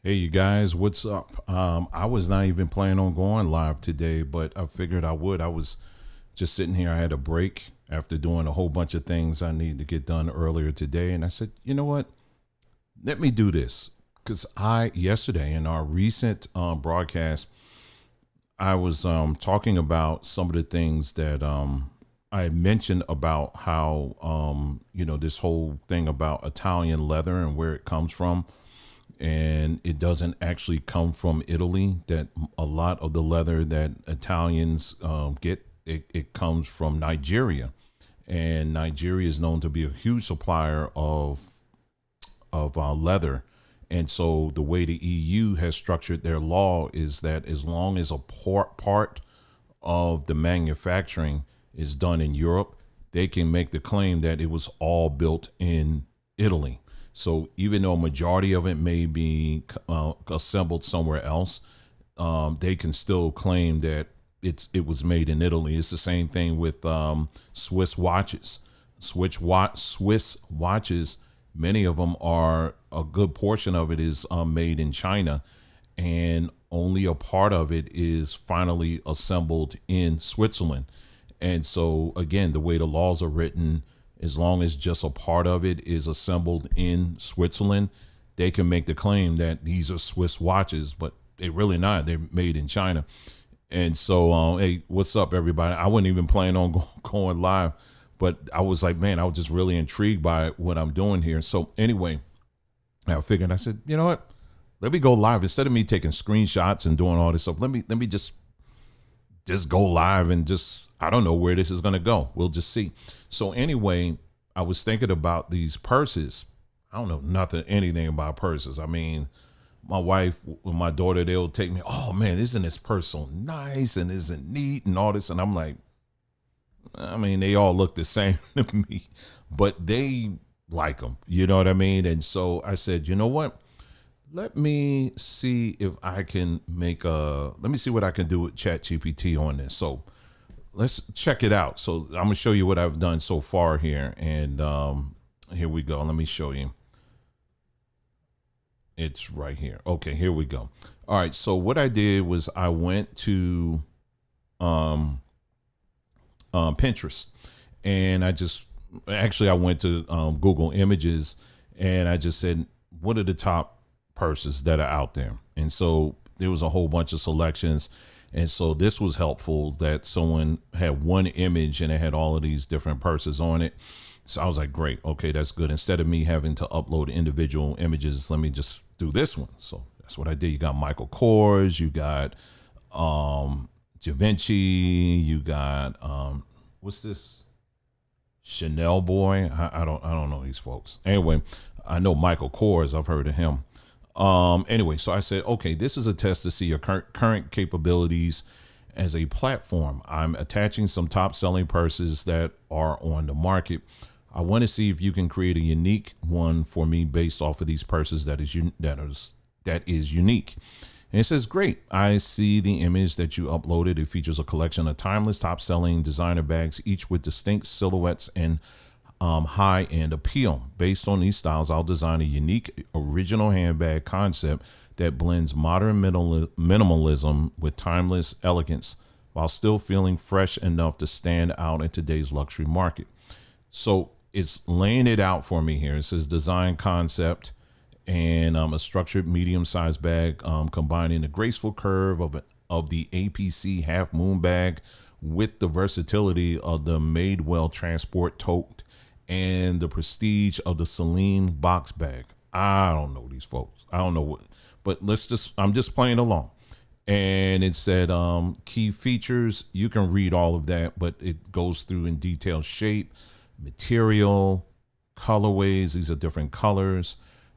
Hey, you guys, what's up? I was not even planning on going live today, but I figured I would. I was just sitting here. I had a break after doing a whole bunch of things I needed to get done earlier today. And I said, you know what? Let me do this. Because yesterday in our recent broadcast, I was talking about some of the things that I mentioned about how, this whole thing about Italian leather and where it comes from, and it doesn't actually come from Italy. That a lot of the leather that Italians get, it comes from Nigeria, and Nigeria is known to be a huge supplier of leather. And so the way the EU has structured their law is that as long as a part of the manufacturing is done in Europe, they can make the claim that it was all built in Italy. So even though a majority of it may be assembled somewhere else, they can still claim that it was made in Italy. It's the same thing with Swiss watches. Swiss watches, many of them are, a good portion of it is made in China, and only a part of it is finally assembled in Switzerland. And so, again, the way the laws are written, as long as just a part of it is assembled in Switzerland, they can make the claim that these are Swiss watches, but they're really not. They're made in China. And so, hey, what's up, everybody? I wasn't even planning on going live, but I was like, man, I was just really intrigued by what I'm doing here. So anyway, I figured, I said, you know what? Let me go live instead of me taking screenshots and doing all this stuff. Let me just go live and just, I don't know where this is going to go. We'll just see. So anyway, I was thinking about these purses. I don't know anything about purses. I mean, my wife and my daughter, they'll take me, oh man, isn't this purse so nice and isn't neat and all this? And I'm like, I mean, they all look the same to me, but they like them. You know what I mean? And so I said, you know what? Let me see if I can let me see what I can do with ChatGPT on this. So let's check it out. So I'm gonna show you what I've done so far here. And here we go. Let me show you. It's right here. Okay, here we go. All right. So what I did was I went to um, Pinterest, and I went to Google Images, and I just said, what are the top purses that are out there? And so there was a whole bunch of selections. And so this was helpful that someone had one image and it had all of these different purses on it. So I was like, great. Okay, that's good. Instead of me having to upload individual images, let me just do this one. So that's what I did. You got Michael Kors, you got Givenchy, you got what's this? Chanel boy. I don't know these folks. Anyway, I know Michael Kors. I've heard of him. Anyway, so I said, okay, this is a test to see your current capabilities as a platform. I'm attaching some top selling purses that are on the market. I want to see if you can create a unique one for me based off of these purses that is unique. And it says, great. I see the image that you uploaded. It features a collection of timeless top selling designer bags, each with distinct silhouettes and high end appeal. Based on these styles, I'll design a unique original handbag concept that blends modern minimalism with timeless elegance while still feeling fresh enough to stand out in today's luxury market. So it's laying it out for me here. It says design concept and a structured medium-sized bag, combining the graceful curve of the APC half moon bag with the versatility of the Madewell transport tote and the prestige of the Celine box bag. I don't know these folks. I don't know what, but I'm just playing along. And it said key features. You can read all of that, but it goes through in detail: shape, material, colorways. These are different colors.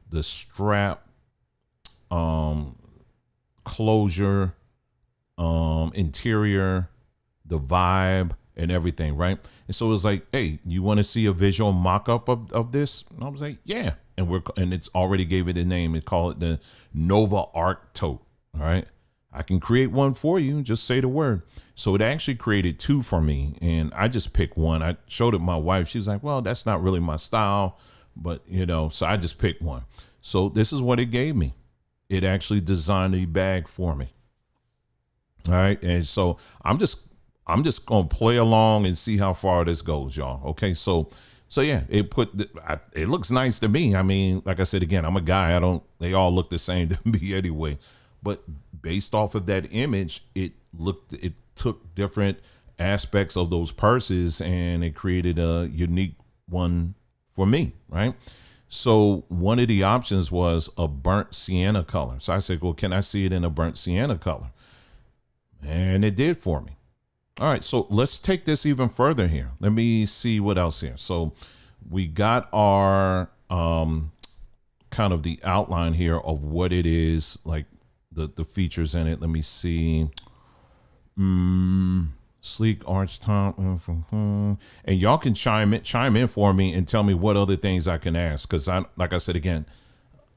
The strap, closure, interior, the vibe, and everything, right? And so it was like, hey, you want to see a visual mock-up of this? And I was like, yeah. And it's already gave it a name. It called it the Nova Arc Tote. All right. I can create one for you. Just say the word. So it actually created two for me, and I just picked one. I showed it to my wife. She was like, well, that's not really my style, but so I just picked one. So this is what it gave me. It actually designed a bag for me. All right. And so I'm just gonna play along and see how far this goes, y'all. Okay. So yeah, it looks nice to me. I mean, like I said again, I'm a guy. I don't. They all look the same to me anyway. But based off of that image, it took different aspects of those purses and it created a unique one for me, right? So one of the options was a burnt sienna color. So I said, well, can I see it in a burnt sienna color? And it did for me. All right, so let's take this even further here. Let me see what else here. So we got our kind of the outline here of what it is, like the features in it. Let me see. Sleek arch top, and y'all can chime in for me and tell me what other things I can ask, because like I said again,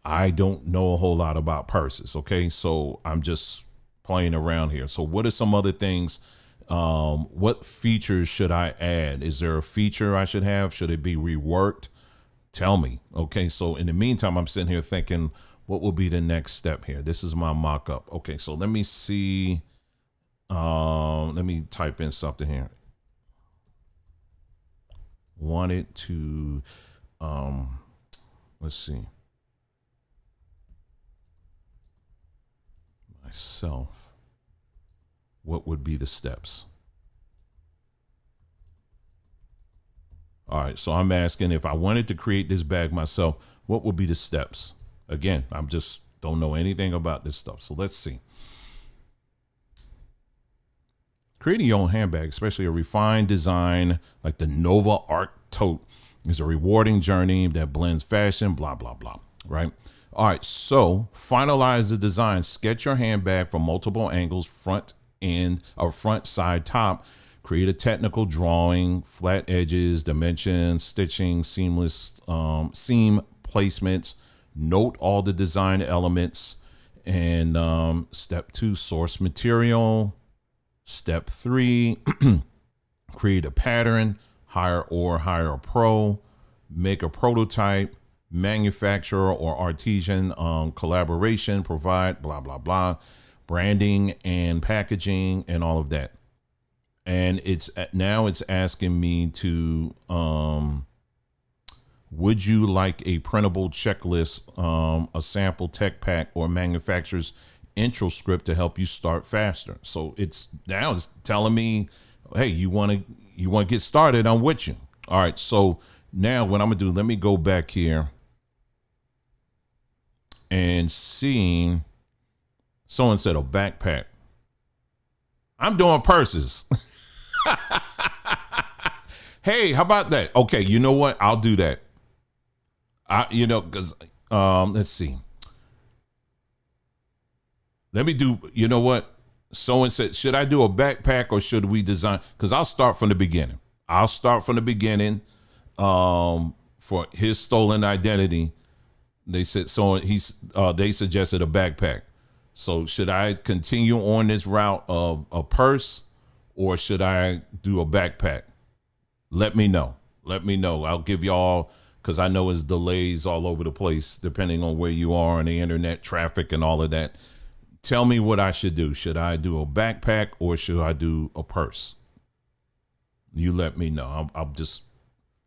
I don't know a whole lot about purses. Okay, so I'm just playing around here. So what are some other things? What features should I add? Is there a feature I should have? Should it be reworked? Tell me. Okay, so in the meantime, I'm sitting here thinking, what will be the next step here? This is my mock-up. Okay, so let me see. Let me type in something here. Wanted to, let's see. Myself. What would be the steps? All right, so I'm asking, if I wanted to create this bag myself, what would be the steps? Again, I'm just don't know anything about this stuff. So let's see. Creating your own handbag, especially a refined design like the Nova Arc Tote, is a rewarding journey that blends fashion, blah, blah, blah, right? All right, so finalize the design. Sketch your handbag from multiple angles, front end or front, side, top. Create a technical drawing, flat edges, dimensions, stitching, seamless seam placements. Note all the design elements. And step 2, source material. Step 3, create a pattern, hire a pro, make a prototype, manufacturer or artisan collaboration, provide blah, blah, blah, branding and packaging and all of that. And it's asking me to, would you like a printable checklist, a sample tech pack, or manufacturer's intro script to help you start faster? So it's telling me, hey, you want to get started, I'm with you. All right, so now what I'm gonna do, let me go back here and see. Someone said a backpack. I'm doing purses. Hey, how about that? Okay, you know what, I'll do that. Because let's see. Let me do, you know what? Someone said, should I do a backpack or should we design? Because I'll start from the beginning. For his stolen identity. They said, they suggested a backpack. So should I continue on this route of a purse or should I do a backpack? Let me know. I'll give y'all, because I know it's delays all over the place depending on where you are and the internet traffic and all of that. Tell me what I should do. Should I do a backpack or should I do a purse? You let me know. I'm just,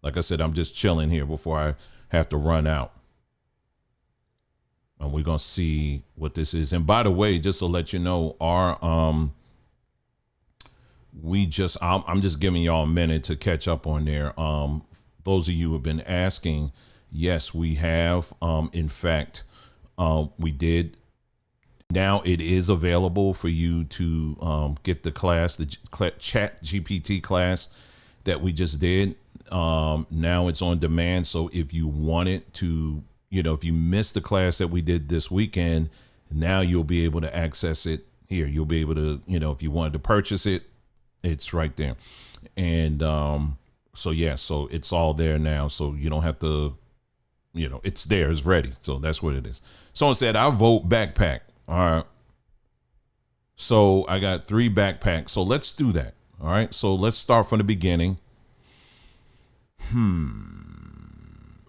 like I said, I'm just chilling here before I have to run out. And we're going to see what this is. And by the way, just to let you know, I'm just giving y'all a minute to catch up on there. Those of you who have been asking, yes, we have, in fact, we did. Now it is available for you to get the class, the ChatGPT class that we just did. Now it's on demand. So if you wanted to, if you missed the class that we did this weekend, now you'll be able to access it here. You'll be able to, if you wanted to purchase it, it's right there. And so it's all there now. So you don't have to, it's there, it's ready. So that's what it is. Someone said, I vote backpack. All right. So I got 3 backpacks. So let's do that. All right. So let's start from the beginning.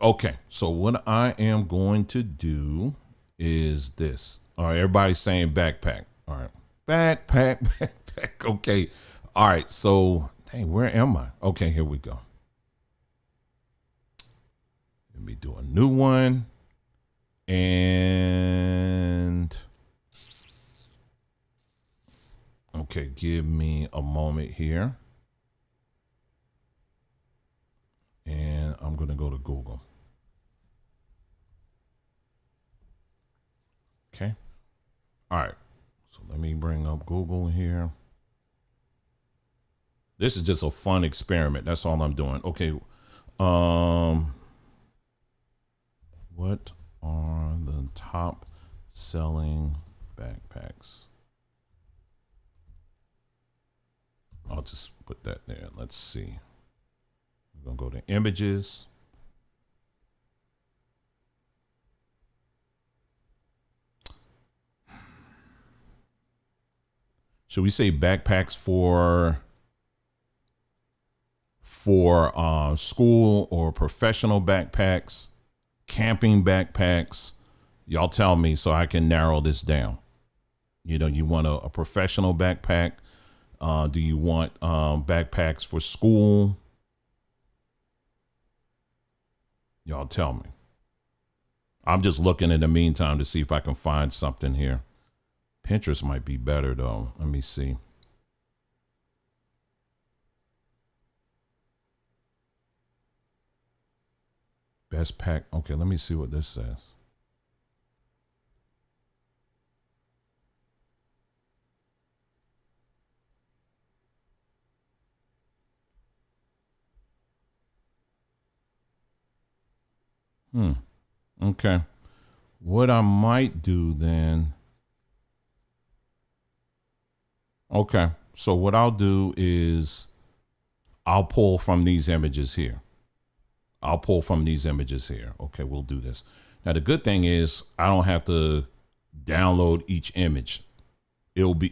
Okay. So what I am going to do is this. All right, everybody's saying backpack. All right, backpack, backpack. Okay, all right. So, hey, where am I? Okay, here we go. Let me do a new one, and okay, give me a moment here, and I'm gonna go to Google. Okay. All right. So let me bring up Google here. This is just a fun experiment. That's all I'm doing. Okay. What are the top selling backpacks? I'll just put that there. Let's see. We're going to go to images. Should we say backpacks for school or professional backpacks, camping backpacks? Y'all tell me so I can narrow this down. You know, you want a professional backpack? Do you want backpacks for school? Y'all tell me. I'm just looking in the meantime to see if I can find something here. Pinterest might be better though. Let me see. Best pack. Okay, let me see what this says. Okay. What I might do then. Okay. So what I'll do is I'll pull from these images here. Okay, we'll do this. Now the good thing is I don't have to download each image.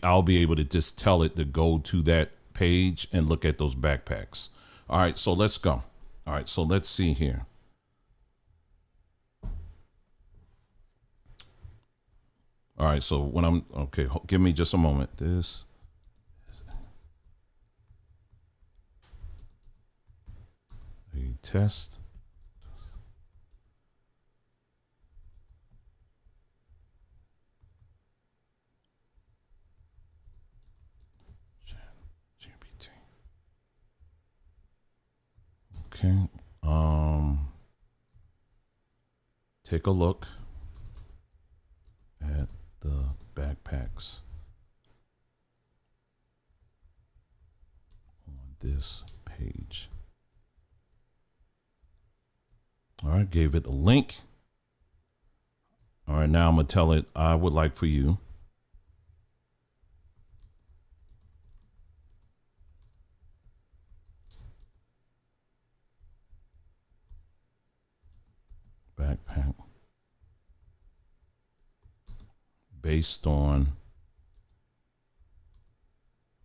I'll be able to just tell it to go to that page and look at those backpacks. All right, so let's go. All right, so let's see here. All right, so when I'm okay, give me just a moment. This is a test. ChatGPT. Okay. Take a look at the backpacks on this page. All right, gave it a link. All right, now I'm gonna tell it I would like for you backpack based on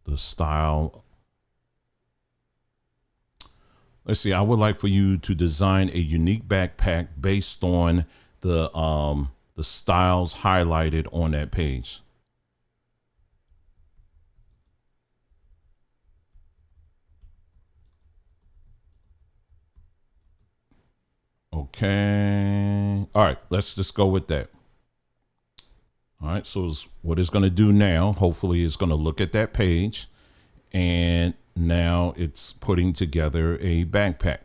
the style. Let's see. I would like for you to design a unique backpack based on the styles highlighted on that page. Okay. All right. Let's just go with that. All right. So what it's going to do now, hopefully, is going to look at that page, and now it's putting together a backpack.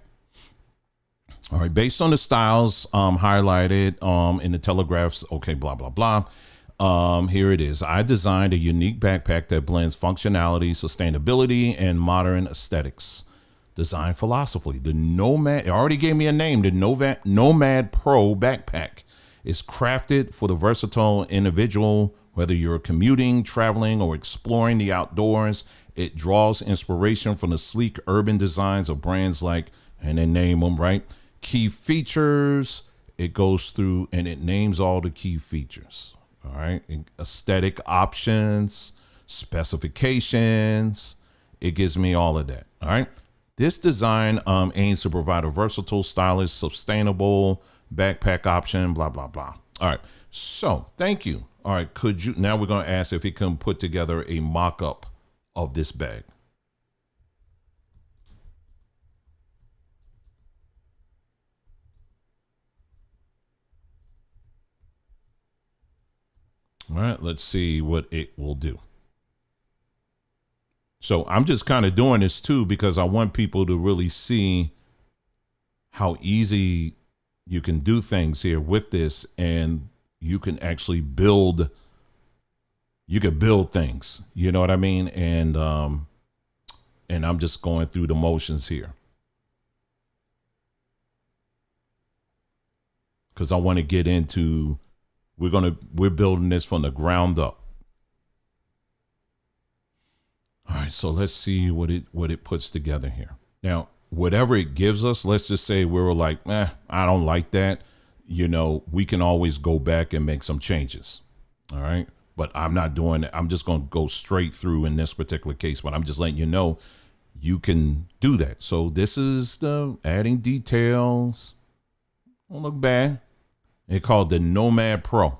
All right, based on the styles highlighted in the telegraphs, okay, blah, blah, blah. Here it is. I designed a unique backpack that blends functionality, sustainability, and modern aesthetics. Design philosophy. The Nomad, it already gave me a name, the Nomad Pro backpack is crafted for the versatile individual, whether you're commuting, traveling, or exploring the outdoors. It draws inspiration from the sleek urban designs of brands like, and then name them, right? Key features. It goes through and it names all the key features. All right. Aesthetic options, specifications. It gives me all of that. All right. This design aims to provide a versatile, stylish, sustainable backpack option, blah, blah, blah. All right. So thank you. All right. Could you, now we're going to ask if he can put together a mock-up of this bag. All right. Let's see what it will do. So I'm just kind of doing this too because I want people to really see how easy you can do things here with this, and you can actually build. You can build things. You know what I mean? And I'm just going through the motions here because I want to get into. We're building this from the ground up. All right, so let's see what it puts together here. Now, whatever it gives us, let's just say we were like, I don't like that. You know, we can always go back and make some changes. All right. But I'm not doing it. I'm just going to go straight through in this particular case, but I'm just letting you know you can do that. So this is the adding details. Don't look bad. It's called the Nomad Pro.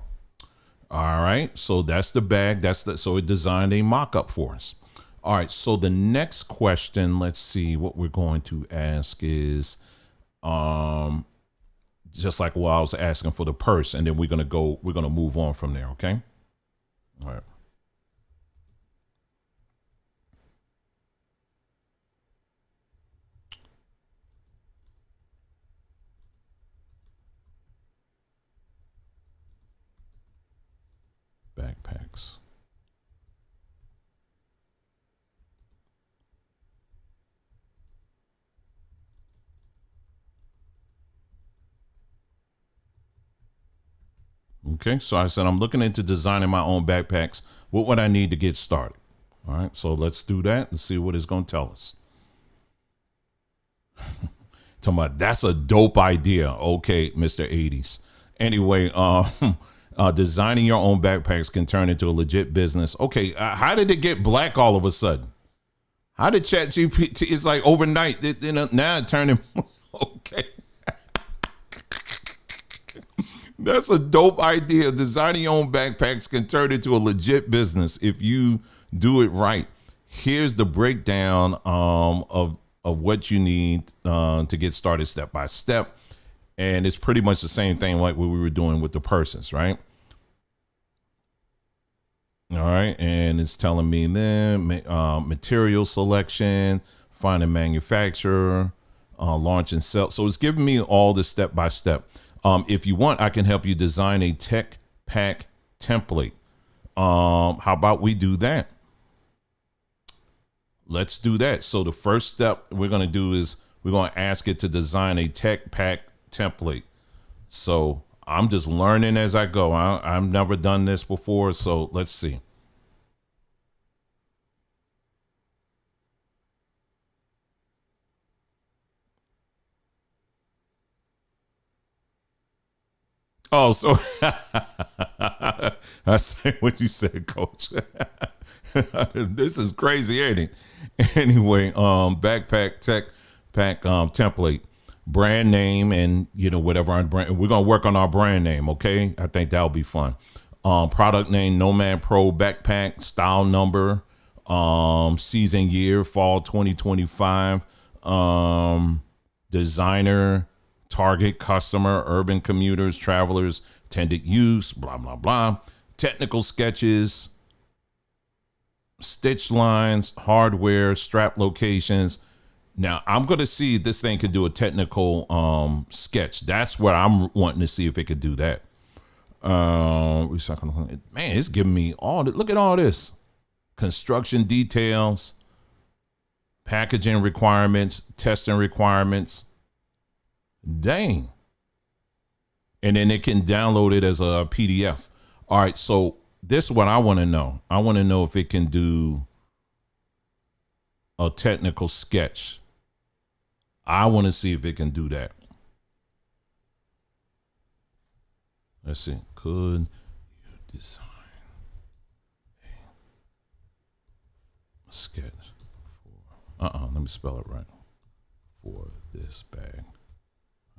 All right. So that's the bag. So it designed a mock-up for us. All right. So the next question, let's see what we're going to ask is just like what I was asking for the purse, and then we're gonna move on from there, okay? All right. Backpacks. Okay, so I said I'm looking into designing my own backpacks. What would I need to get started? All right, so let's do that and see what it's going to tell us. Talking about that's a dope idea. Okay, Mr. 80s. Anyway, designing your own backpacks can turn into a legit business. Okay, how did it get black all of a sudden? How did ChatGPT? It's like overnight. Now it turned him. Okay. That's a dope idea. Designing your own backpacks can turn into a legit business if you do it right. Here's the breakdown of what you need to get started step by step. And it's pretty much the same thing like what we were doing with the purses, right? All right. And it's telling me then material selection, find a manufacturer, launch and sell. So it's giving me all this step by step. If you want, I can help you design a tech pack template. How about we do that? Let's do that. So the first step we're going to do is we're going to ask it to design a tech pack template. So I'm just learning as I go. I've never done this before. So let's see. Oh, so I say what you said, Coach. This is crazy, ain't it? Anyway, backpack tech pack template, brand name, and whatever our brand. We're gonna work on our brand name, okay? I think that'll be fun. Product name Nomad Pro backpack, style number, season year fall 2025, designer, target customer, urban commuters, travelers, intended use, blah, blah, blah. Technical sketches, stitch lines, hardware, strap locations. Now, I'm going to see if this thing can do a technical sketch. That's what I'm wanting to see if it could do that. Man, it's giving me all this. Look at all this. Construction details, packaging requirements, testing requirements. Dang. And then it can download it as a PDF. All right, so this is what I want to know. I want to know if it can do a technical sketch. I want to see if it can do that. Let's see. Could you design a sketch for let me spell it right. For this bag.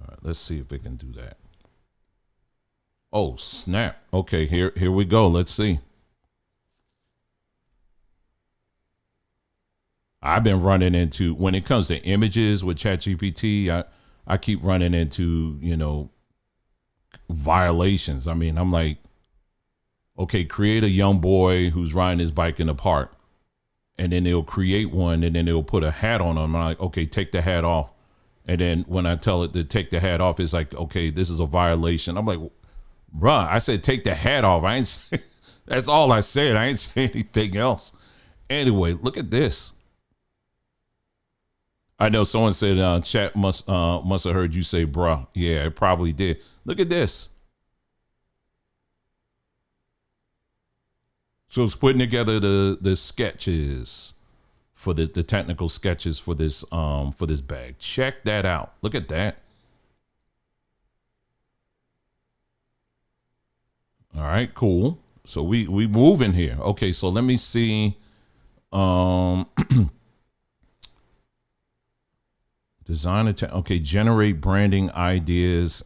All right, let's see if it can do that. Oh, snap. Okay, here we go. Let's see. I've been running into when it comes to images with ChatGPT, I keep running into, violations. I mean, I'm like, okay, create a young boy who's riding his bike in the park. And then they'll create one and then they'll put a hat on him. I'm like, okay, take the hat off. And then when I tell it to take the hat off, it's like, okay, this is a violation. I'm like, bruh, I said take the hat off. I ain't say, that's all I said. I ain't say anything else. Anyway, look at this. I know someone said chat must have heard you say bruh. Yeah, it probably did. Look at this. So it's putting together the sketches for the technical sketches for this bag. Check that out. Look at that. All right, cool. So we moving here. Okay, so let me see. Um design okay, generate branding ideas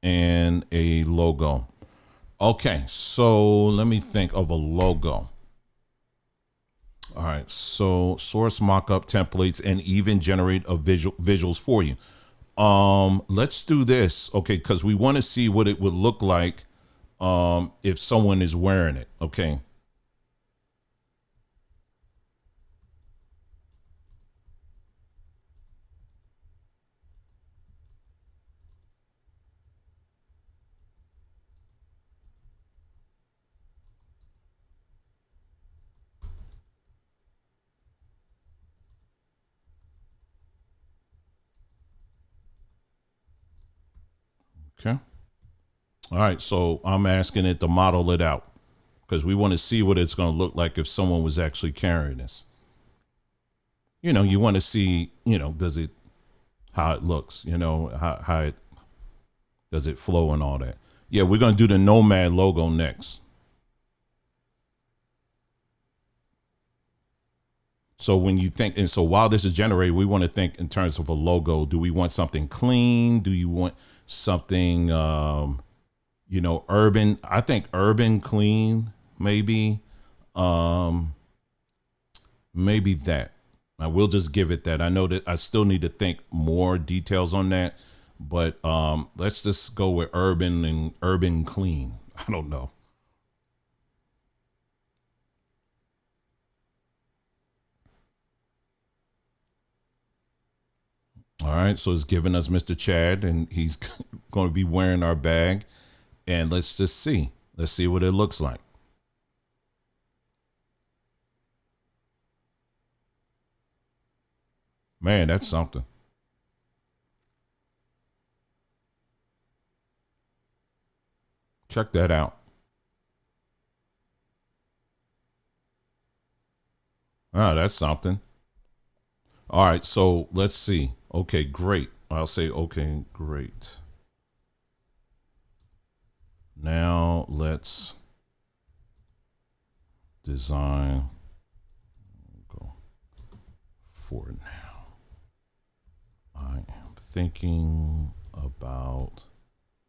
and a logo. Okay, so let me think of a logo. All right, so source mockup templates and even generate a visuals for you. Let's do this, okay, because we want to see what it would look like if someone is wearing it. Okay. Okay. All right, so I'm asking it to model it out because we want to see what it's going to look like if someone was actually carrying this. You want to see, does it, how it looks, how it, does it flow and all that. Yeah, we're going to do the Nomad logo next. So when you think, and so while this is generated, we want to think in terms of a logo. Do we want something clean? Do you want something, urban? I think urban, clean, maybe. Um, maybe that. I will just give it that. I know that I still need to think more details on that, but let's just go with urban and urban clean. I don't know. All right, so it's giving us Mr. Chad, and he's going to be wearing our bag, and let's just see. Let's see what it looks like. Man, that's something. Check that out. Ah, that's something. All right, so let's see. Okay, great. I'll say, okay, great. Now let's design. Go for now. I am thinking about,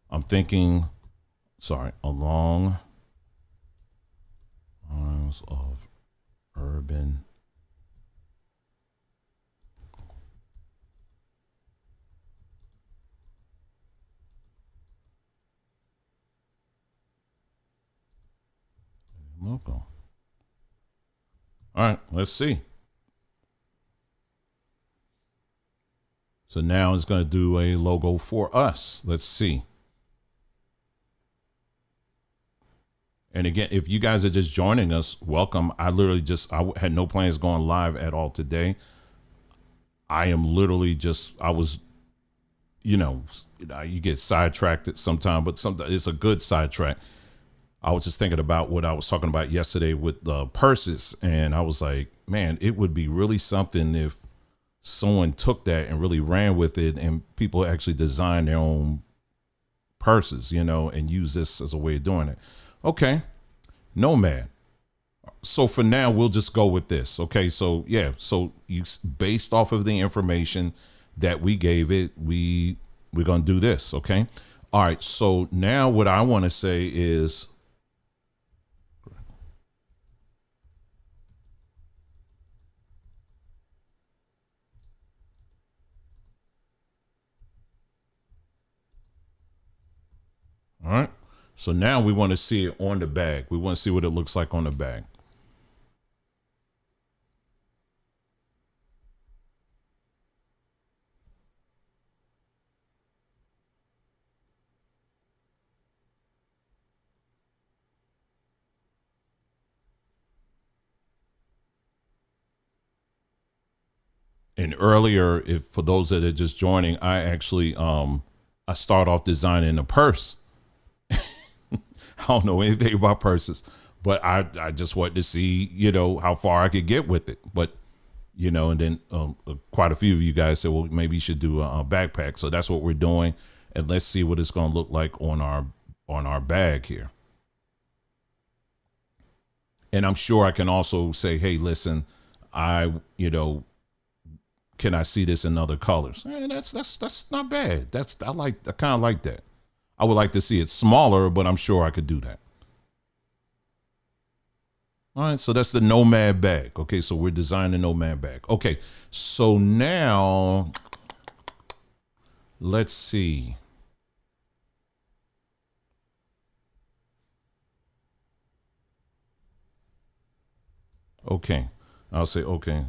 I'm thinking, sorry, along lines of urban. Logo. All right, let's see. So now it's going to do a logo for us. Let's see. And again, if you guys are just joining us, welcome. I literally I had no plans going live at all today. I am literally I was, you get sidetracked at some time, but sometimes it's a good sidetrack. I was just thinking about what I was talking about yesterday with the purses. And I was like, man, it would be really something if someone took that and really ran with it and people actually designed their own purses, and use this as a way of doing it. Okay. Nomad. So for now, we'll just go with this. Okay. So yeah. So you, based off of the information that we gave it, we're going to do this. Okay. All right. So now what I want to say is, all right. So now we want to see it on the bag. We want to see what it looks like on the bag. And earlier, if for those that are just joining, I actually I start off designing a purse. I don't know anything about purses, but I just wanted to see, how far I could get with it. But and then quite a few of you guys said, well, maybe you should do a backpack. So that's what we're doing, and let's see what it's going to look like on our bag here. And I'm sure I can also say, hey, listen, I can I see this in other colors? That's not bad. I kind of like that. I would like to see it smaller, but I'm sure I could do that. All right, so that's the Nomad bag. Okay, so we're designing the Nomad bag. Okay, so now let's see. Okay, I'll say okay.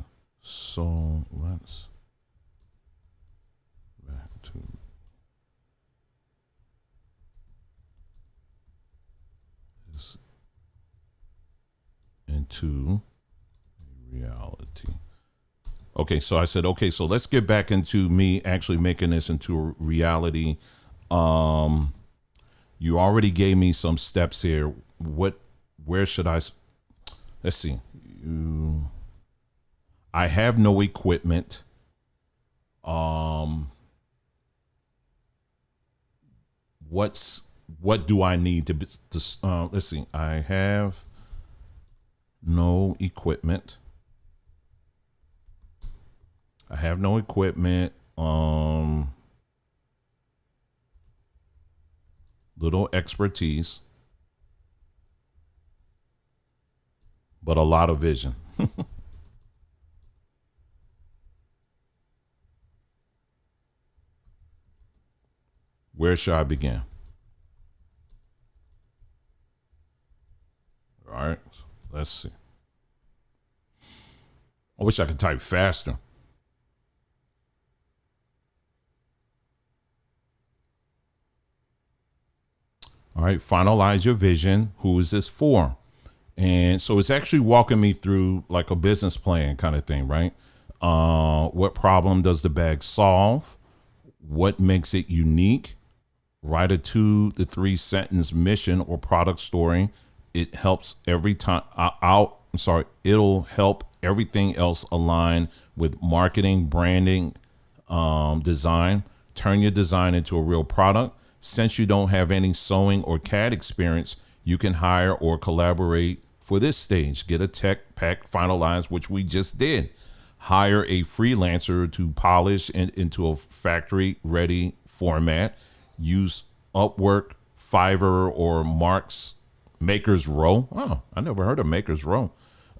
So let's back to this into reality. Okay, so I said, okay, so let's get back into me actually making this into a reality. Um, you already gave me some steps here. Where should I? Let's see. I have no equipment. Um, what do I need to let's see. I have no equipment. I have no equipment. Little expertise, but a lot of vision. Where should I begin? All right, let's see. I wish I could type faster. All right, finalize your vision. Who is this for? And so it's actually walking me through like a business plan kind of thing, right? What problem does the bag solve? What makes it unique? Write a 2 to 3 sentence mission or product story. It helps every time I'm sorry, it'll help everything else align with marketing, branding, design. Turn your design into a real product. Since you don't have any sewing or CAD experience, you can hire or collaborate for this stage. Get a tech pack finalized, which we just did. Hire a freelancer to polish into a factory ready format. Use Upwork, Fiverr, or Mark's Maker's Row. Oh, I never heard of Maker's Row.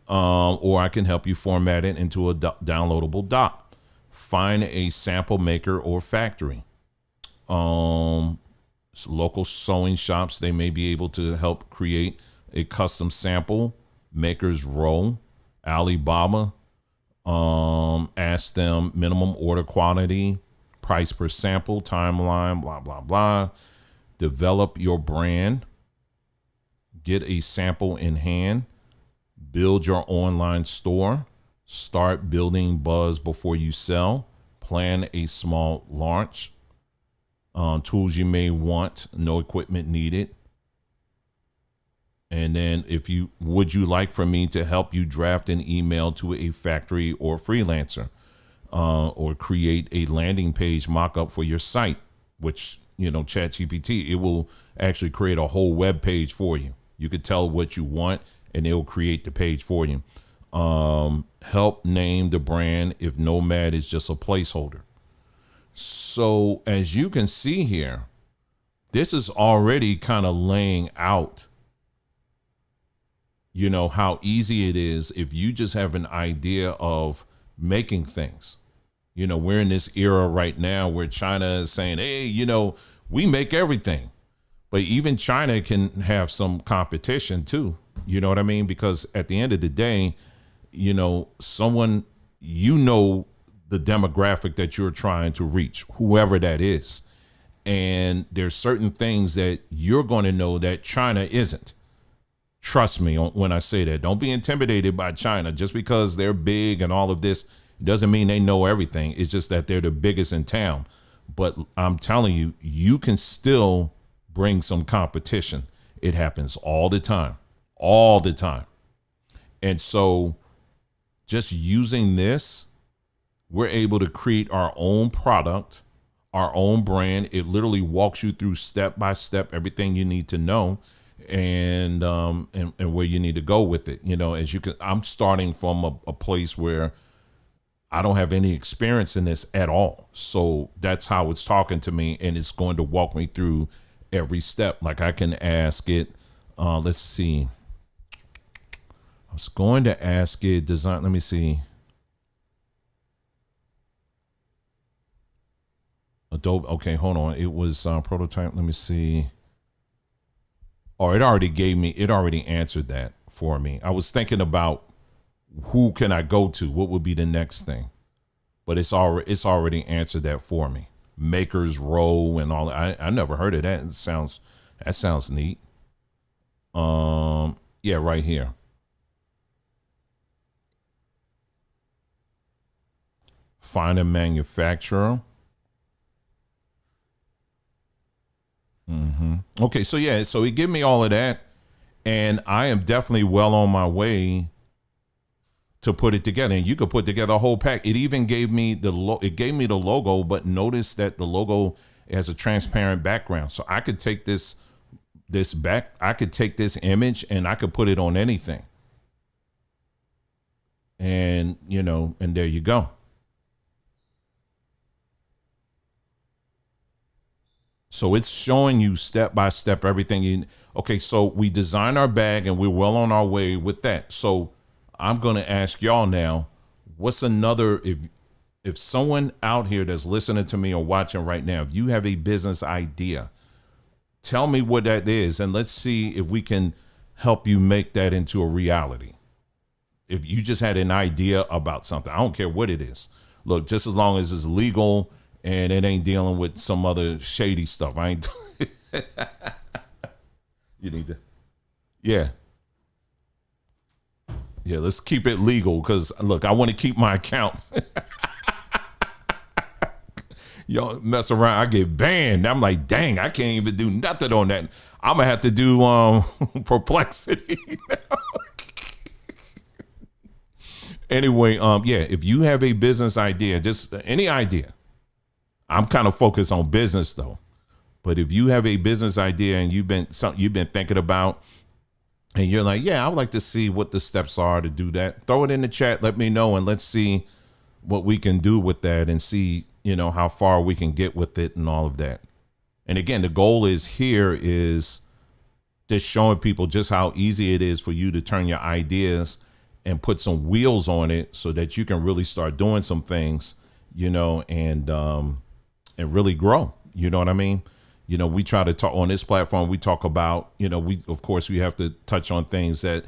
Or I can help you format it into a downloadable doc. Find a sample maker or factory. Local sewing shops, they may be able to help create a custom sample. Maker's Row, Alibaba. Ask them minimum order quantity, price per sample, timeline, blah blah blah. Develop your brand. Get a sample in hand. Build your online store. Start building buzz before you sell. Plan a small launch. Tools you may want, no equipment needed. And then would you like for me to help you draft an email to a factory or freelancer, or create a landing page mock-up for your site, which, ChatGPT, it will actually create a whole web page for you. You could tell what you want and it will create the page for you. Help name the brand if Nomad is just a placeholder. So as you can see here, this is already kind of laying out, how easy it is if you just have an idea of making things. We're in this era right now where China is saying, hey, we make everything. But even China can have some competition too. You know what I mean? Because at the end of the day, someone, the demographic that you're trying to reach, whoever that is. And there's certain things that you're going to know that China isn't. Trust me when I say that. Don't be intimidated by China. Just because they're big and all of this doesn't mean they know everything. It's just that they're the biggest in town. But I'm telling you, you can still bring some competition. It happens all the time. All the time. And so just using this, we're able to create our own product, our own brand. It literally walks you through step by step everything you need to know, and where you need to go with it. As you can, I'm starting from a place where I don't have any experience in this at all. So that's how it's talking to me, and it's going to walk me through every step. Like I can ask it, let's see. I was going to ask it design. Let me see. Adobe. Okay, hold on. It was prototype. Let me see. Oh, it already answered that for me. I was thinking about who can I go to? What would be the next thing? But it's already answered that for me. Makers Row and all that. I never heard of that. That sounds neat. Yeah, right here. Find a manufacturer. Okay, so yeah, so he gave me all of that, and I am definitely well on my way to put it together. And you could put together a whole pack. It even gave me the logo, but notice that the logo has a transparent background, so I could take this image and I could put it on anything, and and there you go. So it's showing you step by step everything you. Okay, so we designed our bag and we're well on our way with that. So I'm going to ask y'all now, what's another, if someone out here that's listening to me or watching right now, if you have a business idea, tell me what that is, and let's see if we can help you make that into a reality. If you just had an idea about something, I don't care what it is. Look, just as long as it's legal and it ain't dealing with some other shady stuff. I ain't. You need to. Yeah. Yeah, let's keep it legal because, look, I want to keep my account. Y'all mess around, I get banned. I'm like, dang, I can't even do nothing on that. I'm going to have to do Perplexity. Anyway, yeah, if you have a business idea, just any idea. I'm kind of focused on business though. But if you have a business idea and you've been thinking about, and you're like, yeah, I would like to see what the steps are to do that, throw it in the chat, let me know, and let's see what we can do with that and see, how far we can get with it and all of that. And again, the goal is just showing people just how easy it is for you to turn your ideas and put some wheels on it so that you can really start doing some things, and really grow. You know what I mean? We try to talk on this platform. We talk about, of course we have to touch on things that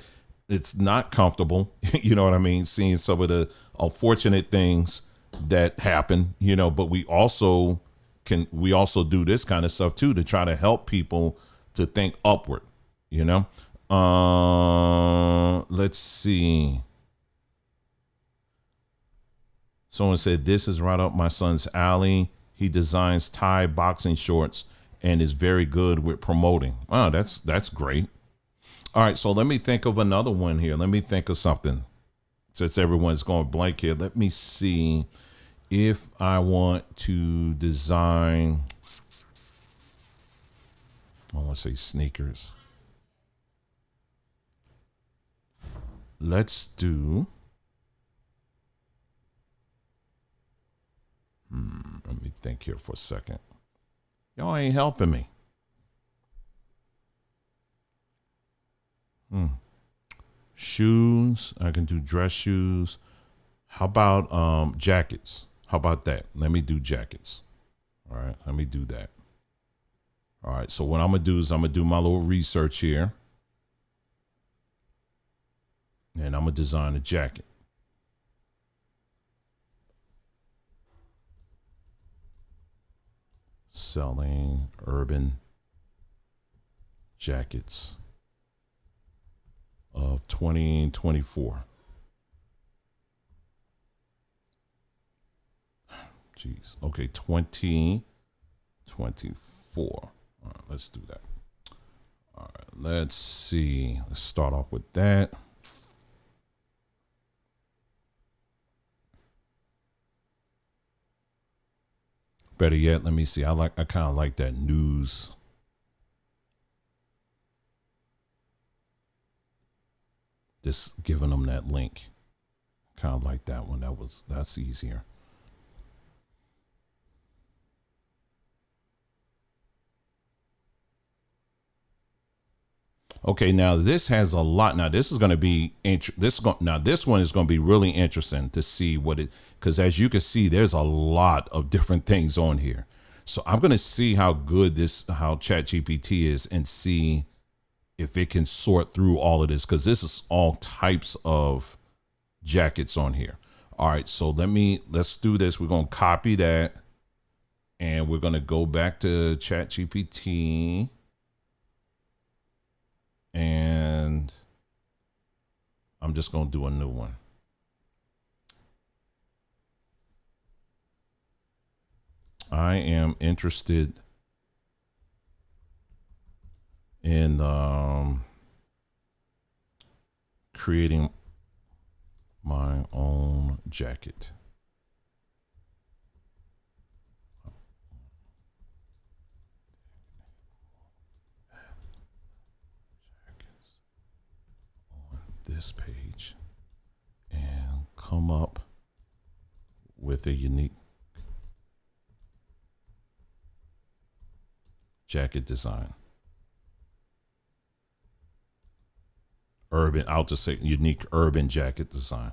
it's not comfortable. You know what I mean? Seeing some of the unfortunate things that happen, but we also do this kind of stuff too, to try to help people to think upward, let's see. Someone said, this is right up my son's alley. He designs Thai boxing shorts and is very good with promoting. Wow, that's great. All right, so let me think of another one here. Let me think of something. Since everyone's going blank here, let me see if I want to design, I want to say sneakers. Let's do, let me think here for a second. Y'all ain't helping me. Hmm. Shoes. I can do dress shoes. How about jackets? How about that? Let me do jackets. All right. Let me do that. All right. So what I'm gonna do is I'm gonna do my little research here, and I'm gonna design a jacket. Selling urban jackets of 2024. Jeez. Okay, 2024. All right, let's do that. All right, let's see. Let's start off with that. Better yet, let me see. I kind of like that news. Just giving them that link. Kind of like that one. That's easier. Okay, now this has a lot. Now this is going to be now this one is going to be really interesting to see what it, because as you can see, there's a lot of different things on here. So I'm going to see how good how ChatGPT is, and see if it can sort through all of this, because this is all types of jackets on here. All right, so let's do this. We're going to copy that, and we're going to go back to ChatGPT, and I'm just going to do a new one. I am interested in creating my own jacket. Jackets on this page, and come up with a unique jacket design. Urban, I'll just say unique urban jacket design.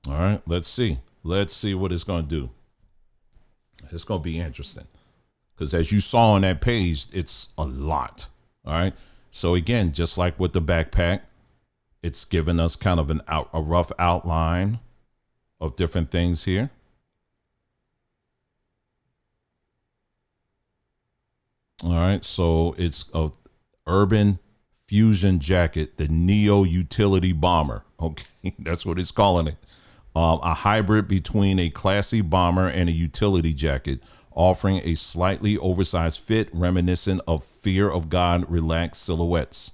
All right, let's see. Let's see what it's going to do. It's going to be interesting, because as you saw on that page, it's a lot. All right. So again, just like with the backpack, it's given us kind of a rough outline of different things here. All right. So it's a urban fusion jacket, the Neo Utility Bomber. Okay, that's what it's calling it. A hybrid between a classy bomber and a utility jacket, offering a slightly oversized fit reminiscent of Fear of God relaxed silhouettes.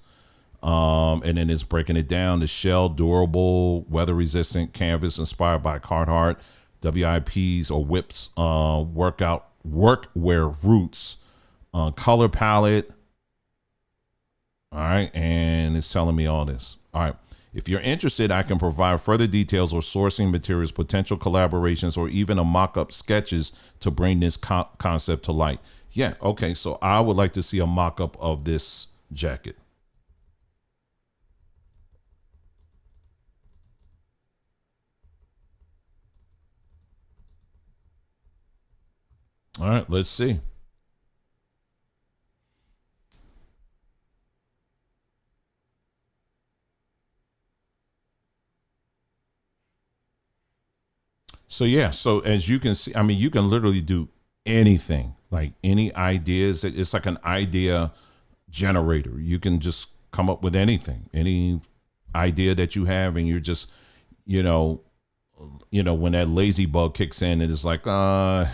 And then it's breaking it down. The shell, durable, weather resistant canvas inspired by Carhartt, WIPs or whips, workwear roots, color palette. All right. And it's telling me all this. All right. If you're interested, I can provide further details or sourcing materials, potential collaborations, or even a mock-up sketches to bring this concept to light. Yeah. Okay. So I would like to see a mock-up of this jacket. All right. Let's see. So yeah, so as you can see, I mean, you can literally do anything, like any ideas. It's like an idea generator. You can just come up with anything, any idea that you have, and you're just, you know, when that lazy bug kicks in, and it's like, I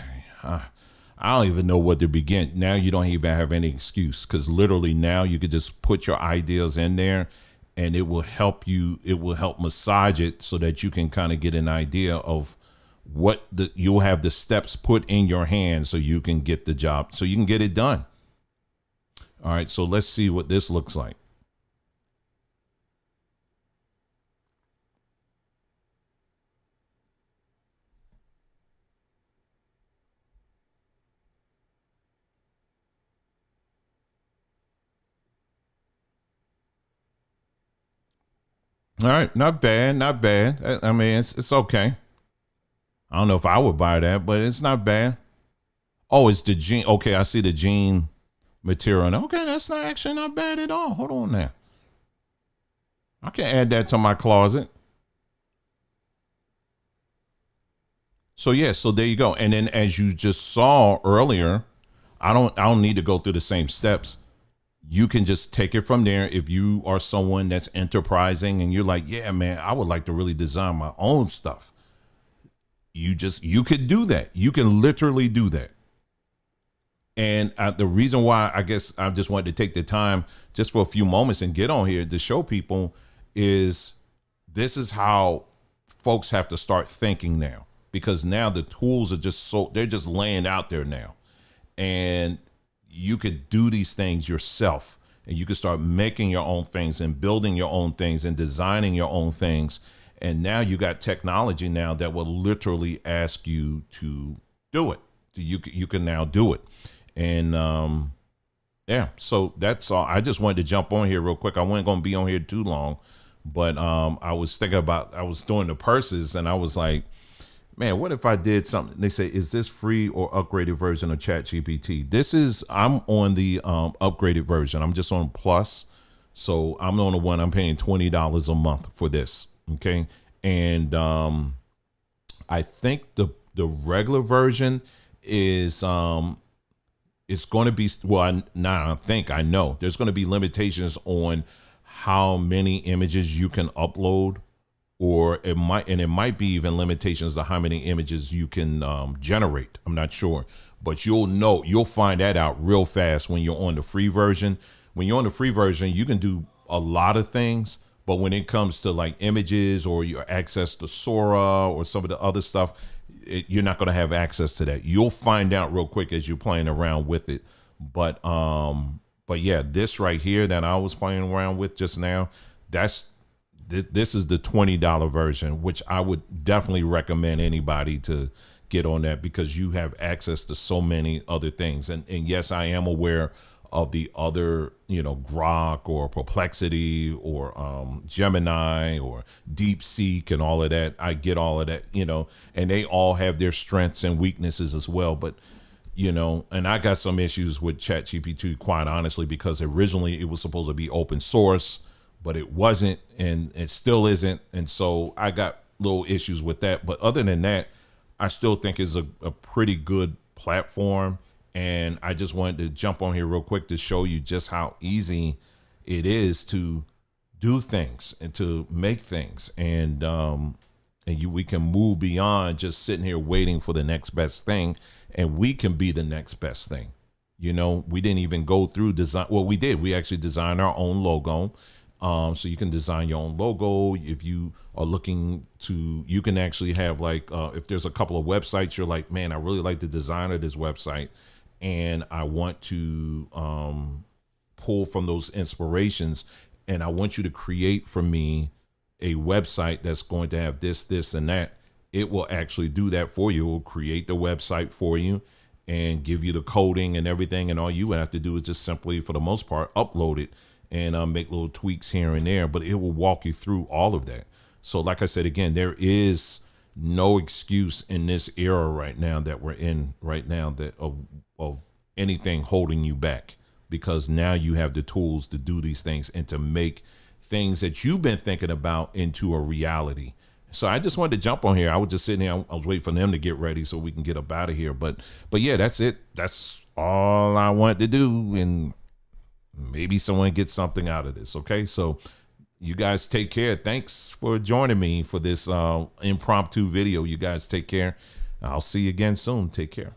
don't even know where to begin. Now you don't even have any excuse, because literally now you could just put your ideas in there, and it will help you. It will help massage it so that you can kind of get an idea of you'll have the steps put in your hands so you can get the job, so you can get it done. All right, so let's see what this looks like. All right, not bad, not bad. I mean, it's okay. I don't know if I would buy that, but it's not bad. Oh, it's the jean. Okay, I see the jean material. Okay, that's not actually not bad at all. Hold on now. I can add that to my closet. So yeah, so there you go. And then as you just saw earlier, I don't need to go through the same steps. You can just take it from there. If you are someone that's enterprising and you're like, yeah, man, I would like to really design my own stuff. You could do that. You can literally do that. And the reason why I guess I just wanted to take the time just for a few moments and get on here to show people is this is how folks have to start thinking now, because now the tools are just they're just laying out there now, and you could do these things yourself, and you could start making your own things and building your own things and designing your own things. And now you got technology now that will literally ask you to do it. You can now do it. And yeah, so that's all. I just wanted to jump on here real quick. I wasn't going to be on here too long, but I was thinking about, I was doing the purses and I was like, man, what if I did something? They say, is this free or upgraded version of ChatGPT? I'm on the upgraded version. I'm just on Plus. So I'm on the one I'm paying $20 a month for this. Okay. And I think the regular version is it's going to be, well, I know there's going to be limitations on how many images you can upload, or it might be even limitations to how many images you can generate. I'm not sure, but you'll find that out real fast when you're on the free version. When you're on the free version, you can do a lot of things, but when it comes to like images or your access to Sora or some of the other stuff, you're not going to have access to that. You'll find out real quick as you're playing around with it. But yeah, this right here that I was playing around with just now, this is the $20 version, which I would definitely recommend anybody to get on that, because you have access to so many other things. And yes, I am aware of the other, Grok or Perplexity or Gemini or DeepSeek and all of that. I get all of that, and they all have their strengths and weaknesses as well. But, and I got some issues with ChatGPT, quite honestly, because originally it was supposed to be open source, but it wasn't, and it still isn't. And so I got little issues with that. But other than that, I still think it's a pretty good platform. And I just wanted to jump on here real quick to show you just how easy it is to do things and to make things. And we can move beyond just sitting here waiting for the next best thing. And we can be the next best thing. We didn't even go through design. Well, we did. We actually designed our own logo. So you can design your own logo. If you are looking to, you can actually have like, if there's a couple of websites, you're like, man, I really like the design of this website, and I want to pull from those inspirations, and I want you to create for me a website that's going to have this, and that. It will actually do that for you. It will create the website for you and give you the coding and everything. And all you have to do is just simply, for the most part, upload it and make little tweaks here and there, but it will walk you through all of that. So like I said, again, there is no excuse in this era right now that we're in right now that of anything holding you back, because now you have the tools to do these things and to make things that you've been thinking about into a reality. So I just wanted to jump on here. I was just sitting here. I was waiting for them to get ready so we can get up out of here. But yeah, that's it. That's all I wanted to do. And maybe someone gets something out of this. Okay. So you guys take care. Thanks for joining me for this impromptu video. You guys take care. I'll see you again soon. Take care.